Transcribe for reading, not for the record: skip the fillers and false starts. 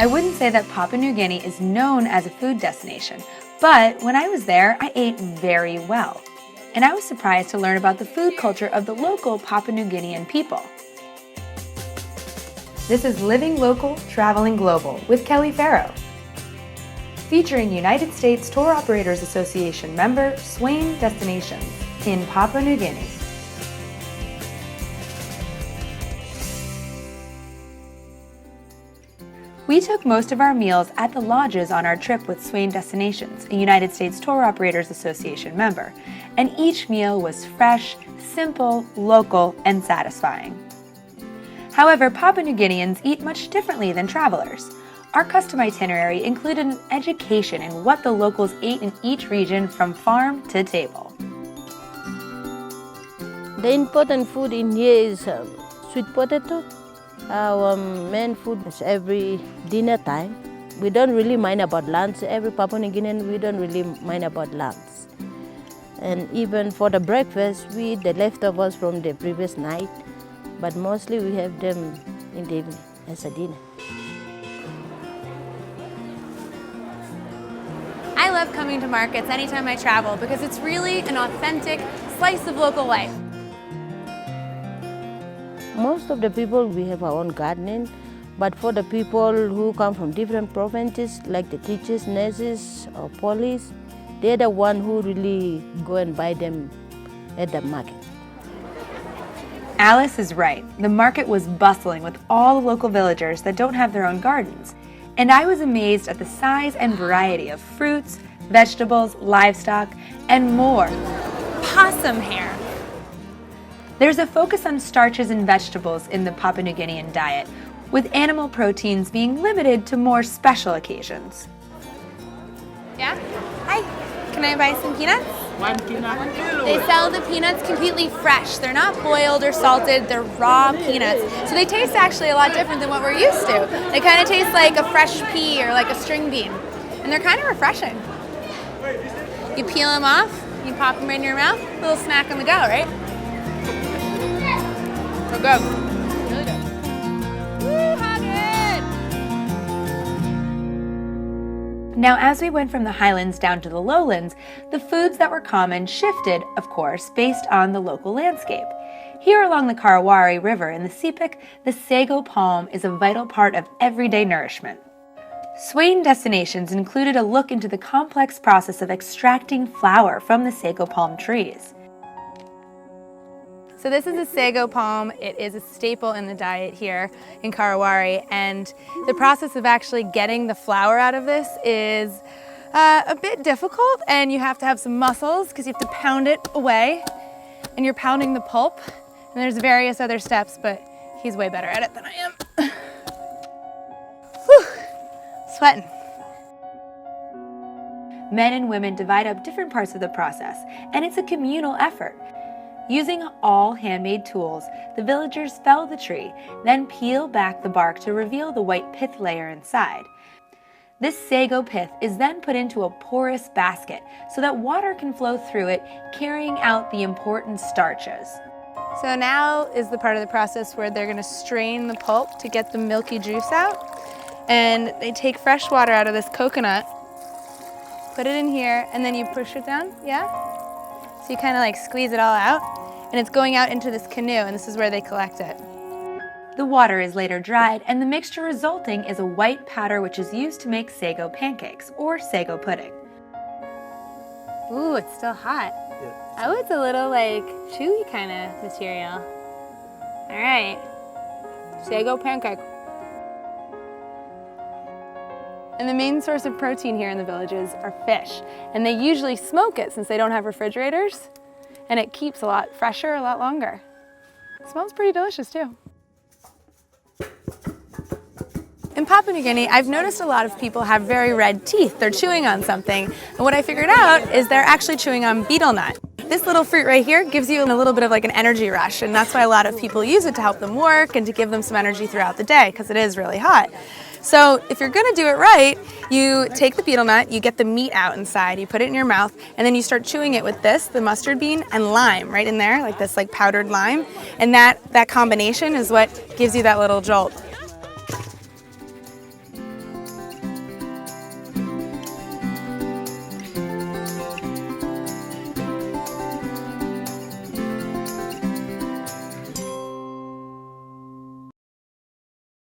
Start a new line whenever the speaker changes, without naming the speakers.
I wouldn't say that Papua New Guinea is known as a food destination, but when I was there, I ate very well. And I was surprised to learn about the food culture of the local Papua New Guinean people. This is Living Local, Traveling Global with Kelley Ferro, featuring United States Tour Operators Association member Swain Destinations in Papua New Guinea. We took most of our meals at the lodges on our trip with Swain Destinations, a United States Tour Operators Association member, and each meal was fresh, simple, local, and satisfying. However, Papua New Guineans eat much differently than travelers. Our custom itinerary included an education in what the locals ate in each region from farm to table.
The important food in here is sweet potato. Our main food is every dinner time. We don't really mind about lunch. Every Papua New Guinean, we don't really mind about lunch. And even for the breakfast, we eat the leftovers from the previous night, but mostly we have them in the evening as a dinner.
I love coming to markets anytime I travel because it's really an authentic slice of local life.
Most of the people, we have our own gardening, but for the people who come from different provinces, like the teachers, nurses, or police, they're the one who really go and buy them at the market.
Alice is right. The market was bustling with all the local villagers that don't have their own gardens. And I was amazed at the size and variety of fruits, vegetables, livestock, and more.
Possum hair.
There's a focus on starches and vegetables in the Papua New Guinean diet, with animal proteins being limited to more special occasions.
Yeah? Hi. Can I buy some peanuts?
1 peanut.
They sell the peanuts completely fresh. They're not boiled or salted, they're raw peanuts. So they taste actually a lot different than what we're used to. They kind of taste like a fresh pea or like a string bean. And they're kind of refreshing. You peel them off, you pop them in your mouth, a little snack on the go, right? So good. Really good. Woo, how good!
Now, as we went from the highlands down to the lowlands, the foods that were common shifted, of course, based on the local landscape. Here along the Karawari River in the Sepik, the sago palm is a vital part of everyday nourishment. Swain Destinations included a look into the complex process of extracting flour from the sago palm trees.
So this is a sago palm. It is a staple in the diet here in Karawari, and the process of actually getting the flour out of this is a bit difficult, and you have to have some muscles because you have to pound it away, and you're pounding the pulp, and there's various other steps, but he's way better at it than I am. Whew, sweating.
Men and women divide up different parts of the process, and it's a communal effort. Using all handmade tools, the villagers fell the tree, then peel back the bark to reveal the white pith layer inside. This sago pith is then put into a porous basket so that water can flow through it, carrying out the important starches.
So now is the part of the process where they're going to strain the pulp to get the milky juice out. And they take fresh water out of this coconut, put it in here, and then you push it down, yeah? So you kind of like squeeze it all out, and it's going out into this canoe, and this is where they collect it.
The water is later dried, and the mixture resulting is a white powder which is used to make sago pancakes, or sago pudding.
Ooh, it's still hot. Yeah. Oh, it's a little like chewy kind of material. All right, sago pancake. And the main source of protein here in the villages are fish. And they usually smoke it since they don't have refrigerators. And it keeps a lot fresher, a lot longer. It smells pretty delicious too. In Papua New Guinea, I've noticed a lot of people have very red teeth. They're chewing on something. And what I figured out is they're actually chewing on betel nut. This little fruit right here gives you a little bit of like an energy rush, and that's why a lot of people use it to help them work and to give them some energy throughout the day, because it is really hot. So if you're gonna do it right, you take the betel nut, you get the meat out inside, you put it in your mouth, and then you start chewing it with this, the mustard bean, and lime right in there, like this like powdered lime. And that combination is what gives you that little jolt.